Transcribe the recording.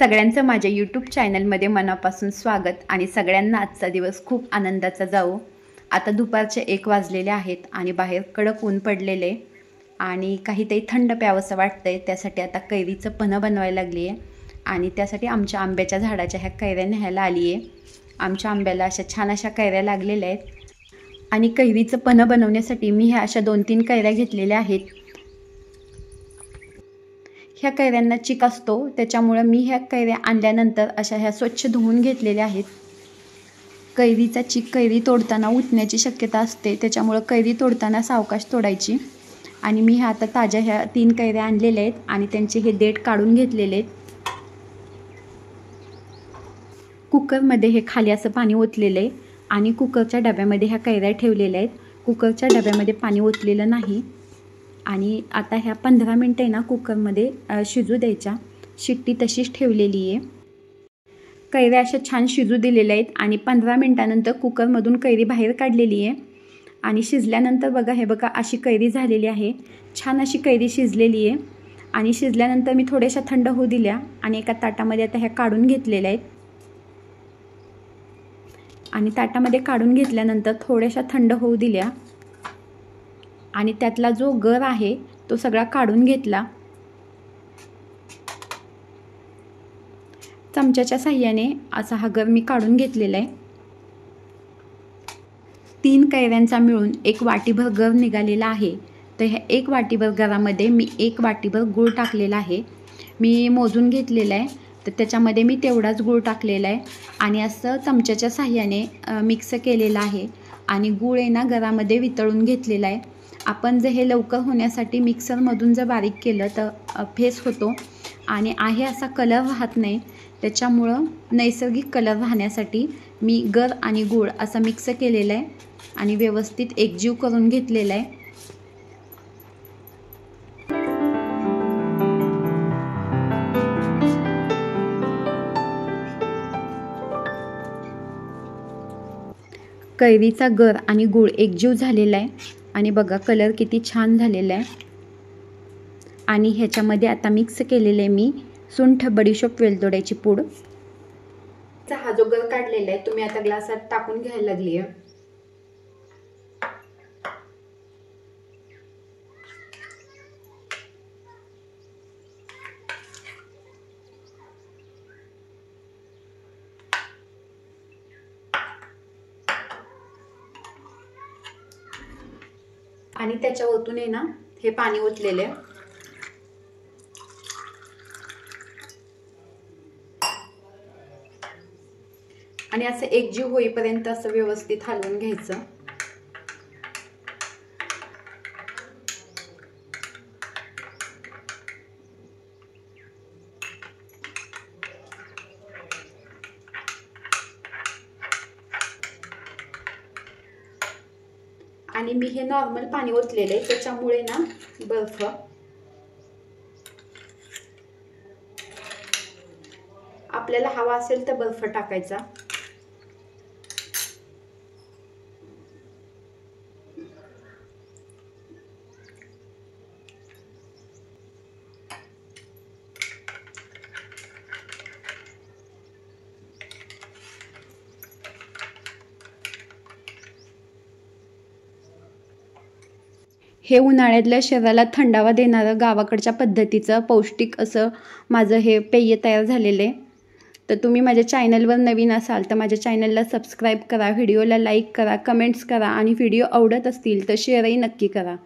सगळ्यांचं माझ्या यूट्यूब चॅनलमध्ये मनापासून स्वागत आणि सगळ्यांना आजचा दिवस खूप आनंदाचा जावो। आता दुपारचे 1 वाजलेले आहेत आणि बाहेर कडक ऊन पडलेले आणि काहीतरी थंड प्यावंसं वाटतंय। त्यासाठी आता कैरीचं पन्हं बनवायला लागली आहे आणि त्यासाठी आमच्या आंब्याच्या झाडाच्या ह्या कैऱ्या न्यायला आली आहे। आमच्या आंब्याला अशा छान अशा कैऱ्या लागलेल्या आहेत आणि कैरीचं पन्हं बनवण्यासाठी मी ह्या अशा 2-3 कैऱ्या घेतलेल्या आहेत। ह्या कैऱ्यांना चिक असतो, त्याच्यामुळे मी ह्या कैऱ्या आणल्यानंतर अशा ह्या स्वच्छ धुवून घेतलेल्या आहेत। कैरीचा चिक कैरी तोडताना उतण्याची शक्यता असते, त्याच्यामुळे कैरी तोडताना सावकाश तोडायची। आणि मी ह्या आता ताज्या ह्या 3 कैऱ्या आणलेल्या आहेत आणि त्यांचे हे देठ काढून घेतलेले आहेत। कुकरमध्ये हे खाली असं पाणी ओतलेलं आहे आणि कुकरच्या डब्यामध्ये ह्या कैऱ्या ठेवलेल्या आहेत। कुकरच्या डब्यामध्ये पाणी ओतलेलं नाही आणि आता ह्या 15 मिनिटं ना कुकरमध्ये शिजू द्यायच्या। शिट्टी तशीच ठेवलेली आहे। कैऱ्या अशा छान शिजू दिलेल्या आहेत आणि 15 मिनिटानंतर कुकरमधून कैरी बाहेर काढलेली आहे आणि शिजल्यानंतर बघा, हे बघा अशी कैरी झालेली आहे। छान अशी कैरी शिजलेली आहे आणि शिजल्यानंतर मी थोड्याशा थंड होऊ दिल्या आणि एका ताटामध्ये आता ह्या काढून घेतलेल्या आहेत आणि ताटामध्ये काढून घेतल्यानंतर थोड्याशा थंड होऊ दिल्या आणि त्यातला जो गर आहे तो सगळा काढून घेतला। चमच्याच्या साहाय्याने असा हा गर मी काढून घेतलेला आहे। 3 कैऱ्यांचा मिळून 1 वाटीभर गर निघालेला आहे। तर ह्या 1 वाटीभर गरामध्ये मी 1 वाटीभर गूळ टाकलेला आहे। मी मोजून घेतलेला आहे, तर त्याच्यामध्ये मी तेवढाच गूळ टाकलेला आहे आणि असं चमच्याच्या साहाय्याने मिक्स केलेलं आहे आणि गूळ आहे ना गरामध्ये वितळून घेतलेला आहे। आपण जर हे लवकर होण्यासाठी मिक्सरमधून जर बारीक केलं तर फेस होतो आणि आहे असा कलर राहत नाही। त्याच्यामुळं नैसर्गिक कलर राहण्यासाठी मी गर आणि गूळ असं मिक्स केलेलं आहे आणि व्यवस्थित एकजीव करून घेतलेला आहे। कैरीचा गर आणि गूळ एकजीव झालेला आहे आणि बघा कलर किती छान झालेला आहे। आणि ह्याच्यामध्ये आता मिक्स केलेले आहे मी सुंठ, बडीशोप, वेलदोड्याची पूड। हा जो गर काढलेला आहे तुम्ही आता ग्लासात टाकून घ्यायला लागली आहे। आणि त्याच्या ओतून आहे ना हे पाणी ओतलेलं आहे आणि असं एकजीव होईपर्यंत असं व्यवस्थित हलवून घ्यायचं। आणि मी हे नॉर्मल पाणी ओतलेलं आहे, त्याच्यामुळे ना बर्फ आपल्याला हवा असेल तर बर्फ टाकायचा। हे उन्हाळ्यातल्या शरीराला थंडावा देणारं गावाकडच्या पद्धतीचं पौष्टिक असं माझं हे पेय तयार झालेलं आहे। तर तुम्ही माझ्या चॅनलवर नवीन असाल तर माझ्या चॅनलला सबस्क्राईब करा, व्हिडिओला लाईक करा, कमेंट्स करा आणि व्हिडिओ आवडत असतील तर शेअरही नक्की करा।